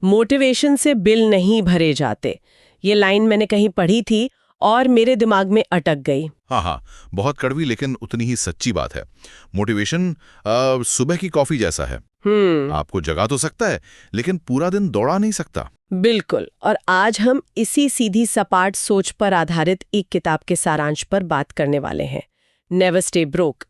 Motivation से bill नहीं भरे जाते। ये लाइन मैंने कहीं पढ़ी थी और मेरे दिमाग में अटक गई। हाँ हाँ, बहुत कड़वी लेकिन उतनी ही सच्ची बात है। मोटिवेशन सुबह की कॉफी जैसा है। आपको जगा तो सकता है लेकिन पूरा दिन दौड़ा नहीं सकता। बिल्कुल। और आज हम इसी सीधी सपाट सोच पर आधारित एक किताब के सारांश पर बात करने वाले हैं, नेवर स्टे ब्रोक।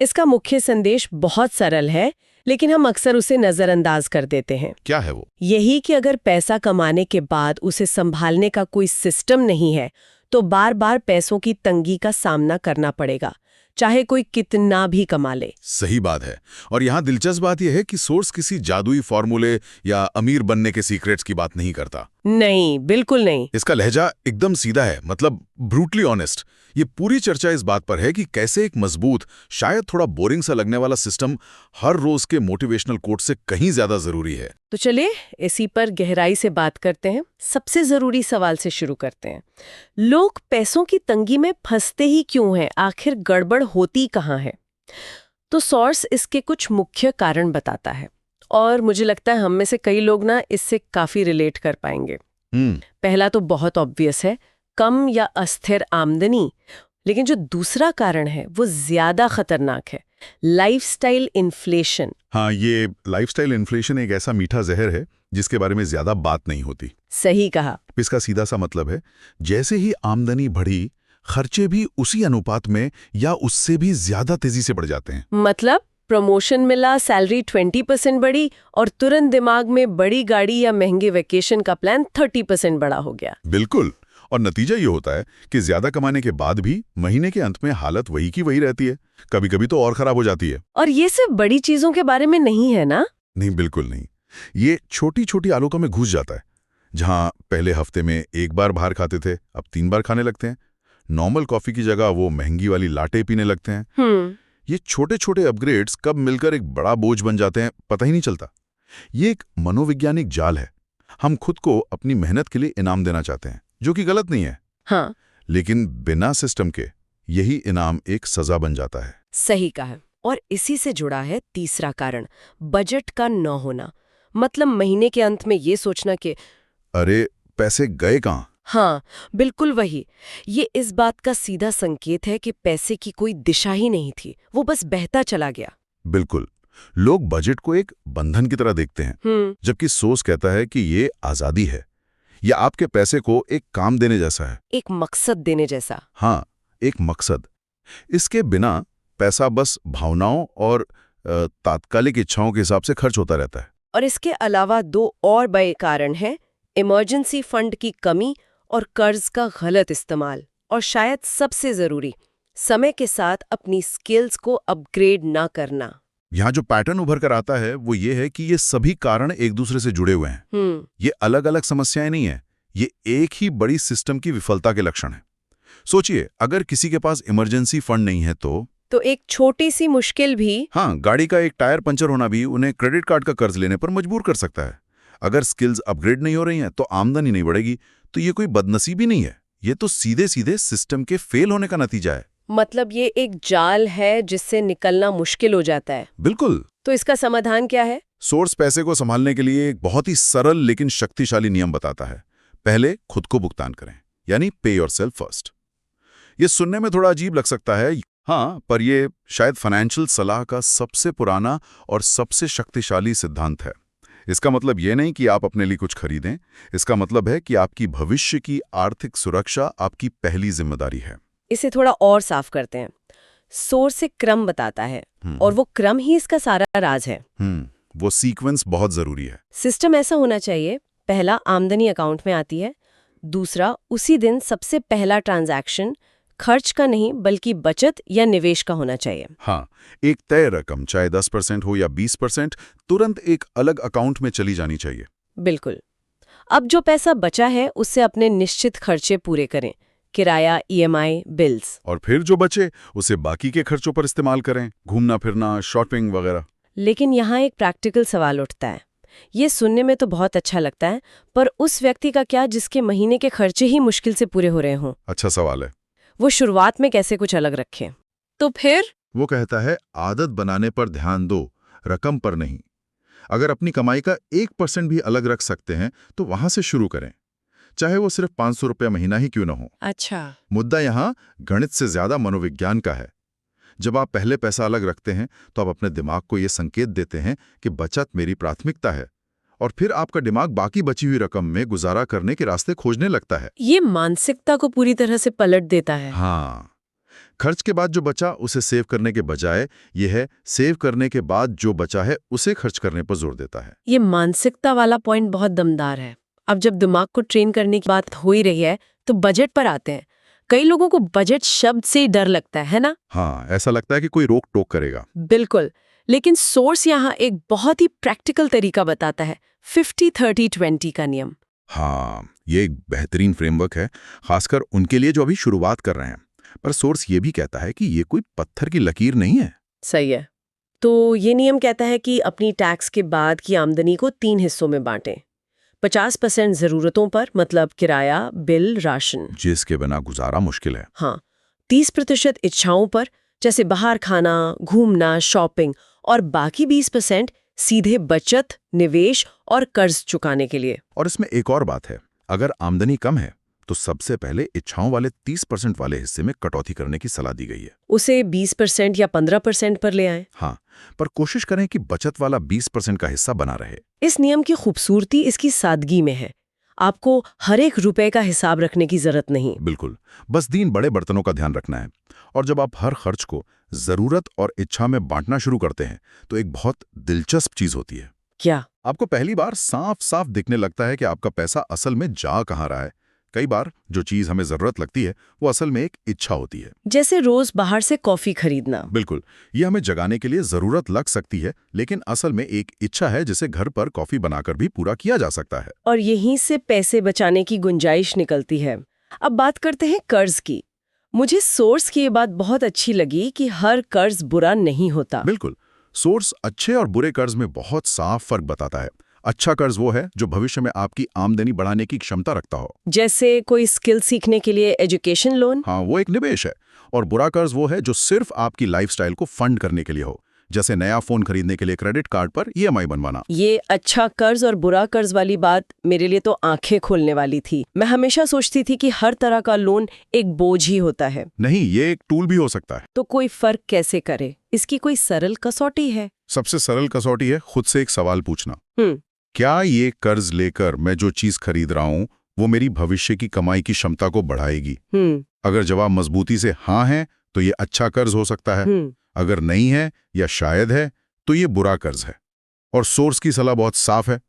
इसका मुख्य संदेश बहुत सरल है, लेकिन हम अक्सर उसे नजरअंदाज कर देते हैं। क्या है वो? यही कि अगर पैसा कमाने के बाद उसे संभालने का कोई सिस्टम नहीं है तो बार बार पैसों की तंगी का सामना करना पड़ेगा, चाहे कोई कितना भी कमा ले। सही बात है। और यहाँ दिलचस्प बात यह है कि सोर्स किसी जादुई फॉर्मूले या अमीर बनने के सीक्रेट्स की बात नहीं करता। नहीं, बिल्कुल नहीं। इसका लहजा एकदम सीधा है, मतलब ब्रूटली ऑनेस्ट। ये पूरी चर्चा इस बात पर है कि कैसे एक मजबूत, शायद थोड़ा बोरिंग सा लगने वाला सिस्टम हर रोज के मोटिवेशनल कोट से कहीं ज्यादा जरूरी है। तो चलिए इसी पर गहराई से बात करते हैं। सबसे जरूरी सवाल से शुरू करते हैं। लोग पैसों की तंगी में फंसते ही क्यों हैं? आखिर गड़बड़ होती कहाँ है? तो सोर्स इसके कुछ मुख्य कारण बताता है और मुझे लगता है हम में से कई लोग ना इससे काफी रिलेट कर पाएंगे। पहला तो बहुत ऑब्वियस है, कम या अस्थिर आमदनी। लेकिन जो दूसरा कारण है वो ज्यादा खतरनाक है, लाइफस्टाइल इन्फ्लेशन। हाँ, ये लाइफस्टाइल इन्फ्लेशन एक ऐसा मीठा जहर है जिसके बारे में ज्यादा बात नहीं होती। सही कहा। इसका सीधा सा मतलब है, जैसे ही आमदनी बढ़ी, खर्चे भी उसी अनुपात में या उससे भी ज्यादा तेजी से बढ़ जाते हैं। मतलब प्रमोशन मिला, सैलरी 20% बढ़ी और तुरंत दिमाग में बड़ी गाड़ी या महंगे वेकेशन का प्लान 30% बड़ा हो गया। बिल्कुल। और नतीजा ये होता है कि ज्यादा कमाने के बाद भी महीने के अंत में हालत वही की वही रहती है, कभी कभी तो और खराब हो जाती है। और ये सिर्फ बड़ी चीजों के बारे में नहीं है ना? नहीं, बिल्कुल नहीं। ये छोटी छोटी आलोकों में घुस जाता है। जहां पहले हफ्ते में एक बार बाहर खाते थे, अब 3 बार खाने लगते हैं। नॉर्मल कॉफी की जगह वो महंगी वाली लाटे पीने लगते हैं। ये छोटे छोटे अपग्रेड्स कब मिलकर एक बड़ा बोझ बन जाते हैं, पता ही नहीं चलता। ये एक मनोवैज्ञानिक जाल है। हम खुद को अपनी मेहनत के लिए इनाम देना चाहते हैं, जो कि गलत नहीं है। हाँ। लेकिन बिना सिस्टम के यही इनाम एक सजा बन जाता है। सही कहा। और इसी से जुड़ा है तीसरा कारण, बजट का न होना। मतलब महीने के अंत में ये सोचना कि अरे पैसे गए कहाँ? हाँ, बिल्कुल वही। ये इस बात का सीधा संकेत है कि पैसे की कोई दिशा ही नहीं थी, वो बस बहता चला गया। बिल्कुल। लोग बजट को एक बंधन की तरह देखते हैं, जबकि सोच कहता है कि ये आजादी है। यह आपके पैसे को एक काम देने जैसा है, एक मकसद देने जैसा। हाँ, एक मकसद। इसके बिना पैसा बस भावनाओं और तात्कालिक इच्छाओं के हिसाब से खर्च होता रहता है। और इसके अलावा 2 और बड़े कारण हैं, इमरजेंसी फंड की कमी और कर्ज का गलत इस्तेमाल। और शायद सबसे जरूरी, समय के साथ अपनी स्किल्स को अपग्रेड ना करना। यहाँ जो पैटर्न उभर कर आता है वो ये है कि ये सभी कारण एक दूसरे से जुड़े हुए हैं। ये अलग अलग समस्याएं नहीं है, ये एक ही बड़ी सिस्टम की विफलता के लक्षण है। सोचिए, अगर किसी के पास इमरजेंसी फंड नहीं है तो एक छोटी सी मुश्किल भी, हाँ, गाड़ी का एक टायर पंचर होना भी उन्हें क्रेडिट कार्ड का कर्ज लेने पर मजबूर कर सकता है। अगर स्किल्स अपग्रेड नहीं हो रही हैं तो आमदनी नहीं बढ़ेगी। तो ये कोई बदनसीबी नहीं है, ये तो सीधे सीधे सिस्टम के फेल होने का नतीजा है। मतलब ये एक जाल है जिससे निकलना मुश्किल हो जाता है। बिल्कुल। तो इसका समाधान क्या है? सोर्स पैसे को संभालने के लिए एक बहुत ही सरल लेकिन शक्तिशाली नियम बताता है। पहले खुद को भुगतान करें, यानी पे योरसेल्फ फर्स्ट। ये सुनने में थोड़ा अजीब लग सकता है, हाँ, पर ये शायद फाइनेंशियल सलाह का सबसे पुराना और सबसे शक्तिशाली सिद्धांत है। इसका मतलब ये नहीं कि आप अपने लिए कुछ खरीदें, इसका मतलब है कि आपकी भविष्य की आर्थिक सुरक्षा आपकी पहली जिम्मेदारी है। इसे थोड़ा और साफ करते हैं। सोर्स एक क्रम बताता है और वो क्रम ही इसका सारा राज है। वो सीक्वेंस बहुत जरूरी है। सिस्टम ऐसा होना चाहिए, पहला आमदनी अकाउंट में आती है, दूसरा उसी दिन सबसे पहला ट्रांजैक्शन खर्च का नहीं बल्कि बचत या निवेश का होना चाहिए। हाँ, एक तय रकम, चाहे 10% हो या 20%, तुरंत एक अलग अकाउंट में चली जानी चाहिए। बिल्कुल। अब जो पैसा बचा है उससे अपने निश्चित खर्चे पूरे करें, किराया, ईएमआई, बिल्स। और फिर जो बचे उसे बाकी के खर्चों पर इस्तेमाल करें, घूमना फिरना, शॉपिंग वगैरह। लेकिन यहाँ एक प्रैक्टिकल सवाल उठता है। ये सुनने में तो बहुत अच्छा लगता है, पर उस व्यक्ति का क्या जिसके महीने के खर्चे ही मुश्किल से पूरे हो रहे हों? अच्छा सवाल है। वो शुरुआत में कैसे कुछ अलग रखे? तो फिर वो कहता है, आदत बनाने पर ध्यान दो, रकम पर नहीं। अगर अपनी कमाई का 1% भी अलग रख सकते हैं तो वहां से शुरू करें, चाहे वो सिर्फ 500 रुपया महीना ही क्यों ना हो। अच्छा। मुद्दा यहाँ गणित से ज्यादा मनोविज्ञान का है। जब आप पहले पैसा अलग रखते हैं तो आप अपने दिमाग को ये संकेत देते हैं कि बचत मेरी प्राथमिकता है, और फिर आपका दिमाग बाकी बची हुई रकम में गुजारा करने के रास्ते खोजने लगता है। ये मानसिकता को पूरी तरह से पलट देता है। हाँ, खर्च के बाद जो बचा उसे सेव करने के बजाय यह है सेव करने के बाद जो बचा है उसे खर्च करने पर जोर देता है। ये मानसिकता वाला पॉइंट बहुत दमदार है। अब जब दिमाग को ट्रेन करने की बात हो ही रही है तो बजट पर आते हैं। कई लोगों को बजट शब्द से ही डर लगता है ना? हाँ, ऐसा लगता है कि कोई रोक टोक करेगा। बिल्कुल, लेकिन सोर्स यहाँ एक बहुत ही प्रैक्टिकल तरीका बताता है, 50-30-20 का नियम। हाँ, ये एक बेहतरीन फ्रेमवर्क है, खासकर उनके लिए जो अभी शुरुआत कर रहे हैं। पर सोर्स ये भी कहता है कि ये कोई पत्थर की लकीर नहीं है। सही है। तो ये नियम कहता है कि अपनी टैक्स के बाद की आमदनी को 3 हिस्सों में बांटें। 50% जरूरतों पर, मतलब किराया, बिल, राशन, जिसके बिना गुजारा मुश्किल है। हाँ। 30% इच्छाओं पर, जैसे बाहर खाना, घूमना, शॉपिंग, और बाकी 20% सीधे बचत, निवेश और कर्ज चुकाने के लिए। और इसमें एक और बात है, अगर आमदनी कम है तो सबसे पहले इच्छाओं वाले 30% वाले हिस्से में कटौती करने की सलाह दी गई है। उसे 20% या 15% पर ले आएं। हाँ, पर कोशिश करें कि बचत वाला 20% का हिस्सा बना रहे। इस नियम की खूबसूरती इसकी सादगी में है। आपको हर एक रुपए का हिसाब रखने की जरूरत नहीं। बिल्कुल, बस 3 बड़े बर्तनों का ध्यान रखना है। और जब आप हर खर्च को जरूरत और इच्छा में बांटना शुरू करते हैं तो एक बहुत दिलचस्प चीज होती है। क्या? आपको पहली बार साफ साफ दिखने लगता है कि आपका पैसा असल में जा कहाँ रहा है। कई बार जो चीज हमें जरूरत लगती है वो असल में एक इच्छा होती है। जैसे रोज बाहर से कॉफी खरीदना। बिल्कुल, ये हमें जगाने के लिए जरूरत लग सकती है, लेकिन असल में एक इच्छा है जिसे घर पर कॉफी बनाकर भी पूरा किया जा सकता है। और यहीं से पैसे बचाने की गुंजाइश निकलती है। अब बात करते हैं कर्ज की। मुझे सोर्स की ये बात बहुत अच्छी लगी कि हर कर्ज बुरा नहीं होता। बिल्कुल, सोर्स अच्छे और बुरे कर्ज में बहुत साफ फर्क बताता है। अच्छा कर्ज वो है जो भविष्य में आपकी आमदनी बढ़ाने की क्षमता रखता हो, जैसे कोई स्किल सीखने के लिए एजुकेशन लोन। हाँ, वो एक निवेश है। और बुरा कर्ज वो है जो सिर्फ आपकी लाइफस्टाइल को फंड करने के लिए हो, जैसे नया फोन खरीदने के लिए क्रेडिट कार्ड पर EMI बनवाना। ये अच्छा कर्ज और बुरा कर्ज वाली बात मेरे लिए तो आंखें खोलने वाली थी। मैं हमेशा सोचती थी कि हर तरह का लोन एक बोझ ही होता है। नहीं, ये एक टूल भी हो सकता है। तो कोई फर्क कैसे करे? इसकी कोई सरल कसौटी है? सबसे सरल कसौटी है खुद से एक सवाल पूछना, क्या ये कर्ज लेकर मैं जो चीज खरीद रहा हूं वो मेरी भविष्य की कमाई की क्षमता को बढ़ाएगी? अगर जवाब मजबूती से हाँ है तो ये अच्छा कर्ज हो सकता है। अगर नहीं है या शायद है तो ये बुरा कर्ज है। और सोर्स की सलाह बहुत साफ है,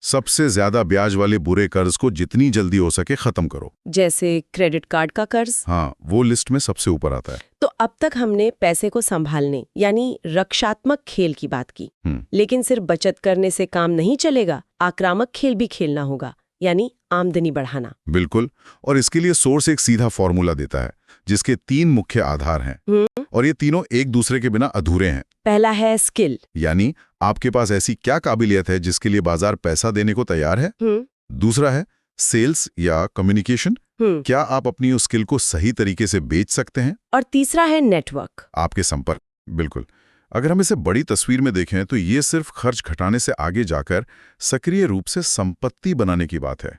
सबसे ज्यादा ब्याज वाले बुरे कर्ज को जितनी जल्दी हो सके खत्म करो। जैसे क्रेडिट कार्ड का कर्ज। हाँ, वो लिस्ट में सबसे ऊपर आता है। तो अब तक हमने पैसे को संभालने यानी रक्षात्मक खेल की बात की, लेकिन सिर्फ बचत करने से काम नहीं चलेगा, आक्रामक खेल भी खेलना होगा, यानी आमदनी बढ़ाना। बिल्कुल, और इसके लिए सोर्स एक सीधा फॉर्मूला देता है जिसके 3 मुख्य आधार हैं, और ये तीनों एक दूसरे के बिना अधूरे हैं। पहला है स्किल, यानी आपके पास ऐसी क्या काबिलियत है जिसके लिए बाजार पैसा देने को तैयार है। दूसरा है सेल्स या कम्युनिकेशन, क्या आप अपनी उस स्किल को सही तरीके से बेच सकते हैं। और तीसरा है नेटवर्क, आपके संपर्क। बिल्कुल, अगर हम इसे बड़ी तस्वीर में देखें तो ये सिर्फ खर्च घटाने से आगे जाकर सक्रिय रूप से संपत्ति बनाने की बात है।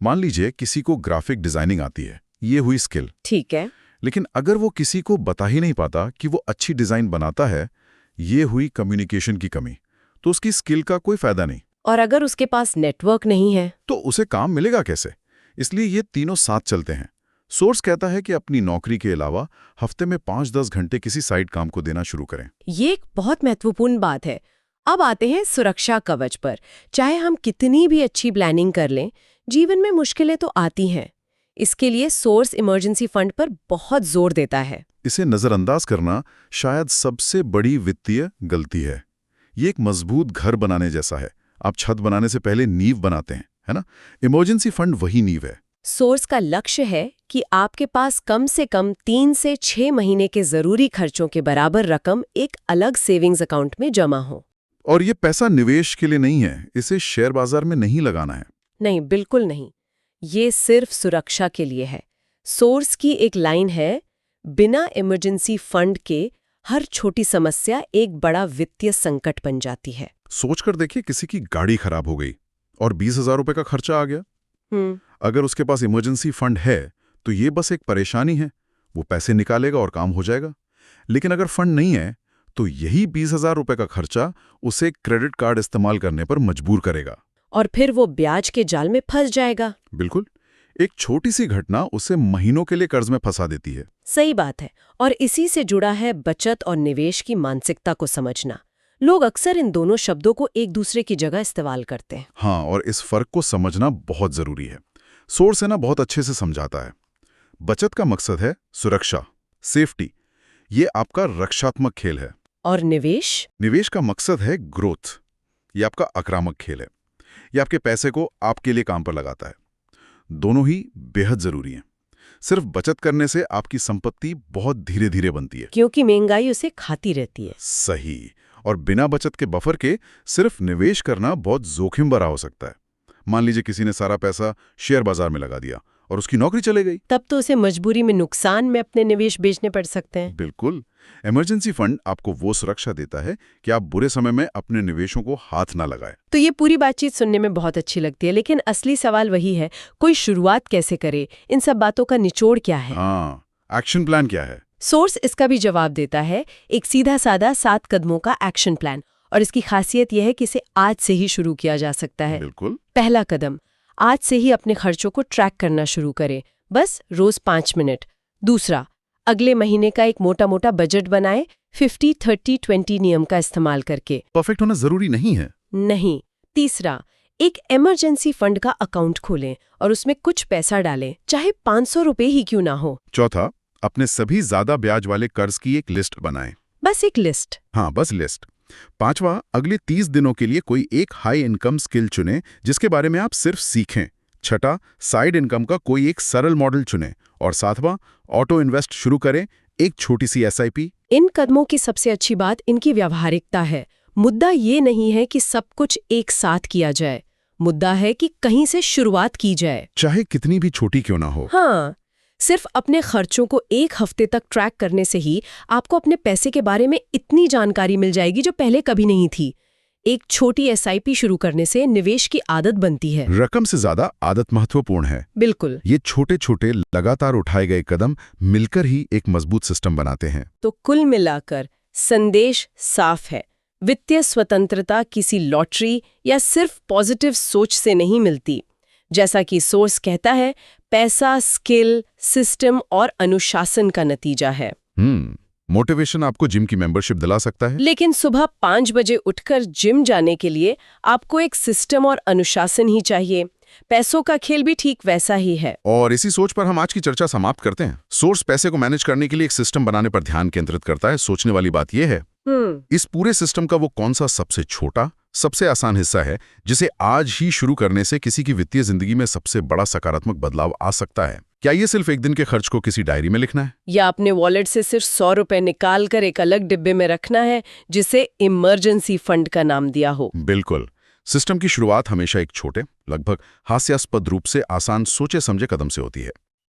मान लीजिए किसी को ग्राफिक डिजाइनिंग आती है, ये हुई स्किल। ठीक है, लेकिन अगर वो किसी को बता ही नहीं पाता कि वो अच्छी डिजाइन बनाता है, ये हुई कम्युनिकेशन की कमी, तो उसकी स्किल का कोई फायदा नहीं। और अगर उसके पास नेटवर्क नहीं है तो उसे काम मिलेगा कैसे? इसलिए ये तीनों साथ चलते हैं। सोर्स कहता है कि अपनी नौकरी के अलावा हफ्ते में 5-10 घंटे किसी साइड काम को देना शुरू करें। ये एक बहुत महत्वपूर्ण बात है। अब आते हैं सुरक्षा कवच पर। चाहे हम कितनी भी अच्छी प्लानिंग कर लें, जीवन में मुश्किलें तो आती हैं। इसके लिए सोर्स इमरजेंसी फंड पर बहुत जोर देता है। इसे नजरअंदाज करना शायद सबसे बड़ी वित्तीय गलती है। ये एक मजबूत घर बनाने जैसा है। आप छत बनाने से पहले नींव बनाते हैं, है ना? इमरजेंसी फंड वही नींव है। सोर्स का लक्ष्य है कि आपके पास कम से कम 3 से 6 महीने के जरूरी खर्चों के बराबर रकम एक अलग सेविंग्स अकाउंट में जमा हो। और ये पैसा निवेश के लिए नहीं है, इसे शेयर बाजार में नहीं लगाना है। नहीं, बिल्कुल नहीं। ये सिर्फ सुरक्षा के लिए है। सोर्स की एक लाइन है, बिना इमरजेंसी फंड के हर छोटी समस्या एक बड़ा वित्तीय संकट बन जाती है। सोचकर देखिए, किसी की गाड़ी खराब हो गई और 20,000 रुपए का खर्चा आ गया। अगर उसके पास इमरजेंसी फंड है तो ये बस एक परेशानी है, वो पैसे निकालेगा और काम हो जाएगा। लेकिन अगर फंड नहीं है तो यही 20,000 रुपए का खर्चा उसे क्रेडिट कार्ड इस्तेमाल करने पर मजबूर करेगा। और फिर वो ब्याज के जाल में फंस जाएगा। बिल्कुल, एक छोटी सी घटना उसे महीनों के लिए कर्ज में फंसा देती है। सही बात है। और इसी से जुड़ा है बचत और निवेश की मानसिकता को समझना। लोग अक्सर इन दोनों शब्दों को एक दूसरे की जगह इस्तेमाल करते हैं। हाँ, और इस फर्क को समझना बहुत जरूरी है। सोर्स है ना बहुत अच्छे से समझाता है। बचत का मकसद है सुरक्षा, सेफ्टी, ये आपका रक्षात्मक खेल है। और निवेश? निवेश का मकसद है ग्रोथ, ये आपका आक्रामक खेल है। ये आपके पैसे को आपके लिए काम पर लगाता है। दोनों ही बेहद जरूरी हैं। सिर्फ बचत करने से आपकी संपत्ति बहुत धीरे धीरे बनती है, क्योंकि महंगाई उसे खाती रहती है। सही। और बिना बचत के बफर के सिर्फ निवेश करना बहुत जोखिम भरा हो सकता है। मान लीजिए किसी ने सारा पैसा शेयर बाजार में लगा दिया और उसकी नौकरी चले गई, तब तो उसे मजबूरी में नुकसान में अपने निवेश बेचने पड़ सकते हैं। बिल्कुल। इमरजेंसी फंड आपको वो सुरक्षा देता है कि आप बुरे समय में अपने निवेशों को हाथ ना लगाएं। तो ये पूरी बातचीत सुनने में बहुत अच्छी लगती है, लेकिन असली सवाल वही है, कोई शुरुआत कैसे करे? इन सब बातों का निचोड़ क्या है? हाँ, एक्शन प्लान क्या है? सोर्स इसका भी जवाब देता है, एक सीधा साधा 7 कदमों का एक्शन प्लान। और इसकी खासियत यह है कि इसे आज से ही शुरू किया जा सकता है। बिल्कुल। पहला कदम, आज से ही अपने खर्चों को ट्रैक करना शुरू करें, बस रोज 5 मिनट। दूसरा, अगले महीने का एक मोटा मोटा बजट बनाएं, 50-30-20 नियम का इस्तेमाल करके। परफेक्ट होना जरूरी नहीं है। नहीं। तीसरा, एक इमरजेंसी फंड का अकाउंट खोलें और उसमें कुछ पैसा डालें, चाहे 500 रुपए ही क्यों ना हो। चौथा, अपने सभी ज्यादा ब्याज वाले कर्ज की एक लिस्ट बनाएं। बस एक लिस्ट। हाँ, बस लिस्ट। पांचवा, अगले 30 दिनों के लिए कोई एक हाई इनकम स्किल चुनें जिसके बारे में आप सिर्फ सीखें। छठा, साइड इनकम का कोई एक सरल मॉडल चुनें। और सातवां, ऑटो इन्वेस्ट शुरू करें, एक छोटी सी SIP। इन कदमों की सबसे अच्छी बात इनकी व्यावहारिकता है। मुद्दा ये नहीं है कि सब कुछ एक साथ किया जाए, मुद्दा है कि कहीं से शुरुआत की जाए, चाहे कितनी भी छोटी क्यों ना हो। हाँ, सिर्फ अपने खर्चों को एक हफ्ते तक ट्रैक करने से ही आपको अपने पैसे के बारे में इतनी जानकारी मिल जाएगी जो पहले कभी नहीं थी। एक छोटी SIP शुरू करने से निवेश की आदत बनती है। रकम से ज्यादा आदत महत्वपूर्ण है। बिल्कुल। ये छोटे छोटे लगातार उठाए गए कदम मिलकर ही एक मजबूत सिस्टम बनाते हैं। तो कुल मिलाकर संदेश साफ है, वित्तीय स्वतंत्रता किसी लॉटरी या सिर्फ पॉजिटिव सोच से नहीं मिलती। जैसा कि सोर्स कहता है, पैसा स्किल, सिस्टम और अनुशासन का नतीजा है। मोटिवेशन आपको जिम की मेंबरशिप दिला सकता है, लेकिन सुबह 5 बजे उठकर जिम जाने के लिए आपको एक सिस्टम और अनुशासन ही चाहिए। पैसों का खेल भी ठीक वैसा ही है। और इसी सोच पर हम आज की चर्चा समाप्त करते हैं। सोर्स पैसे को मैनेज करने के लिए एक सिस्टम बनाने पर ध्यान केंद्रित करता है। सोचने वाली बात यह है, इस पूरे सिस्टम का वो कौन सा सबसे छोटा, सबसे आसान हिस्सा है जिसे आज ही शुरू करने से किसी की वित्तीय जिंदगी में सबसे बड़ा सकारात्मक बदलाव आ सकता है। क्या ये सिर्फ एक दिन के खर्च को किसी डायरी में लिखना है, या अपने वॉलेट से सिर्फ 100 रुपए निकाल कर एक अलग डिब्बे में रखना है जिसे इमरजेंसी फंड का नाम दिया हो? बिल्कुल। सिस्टम की शुरुआत हमेशा एक छोटे, लगभग हास्यास्पद रूप से आसान सोचे समझे कदम से होती है।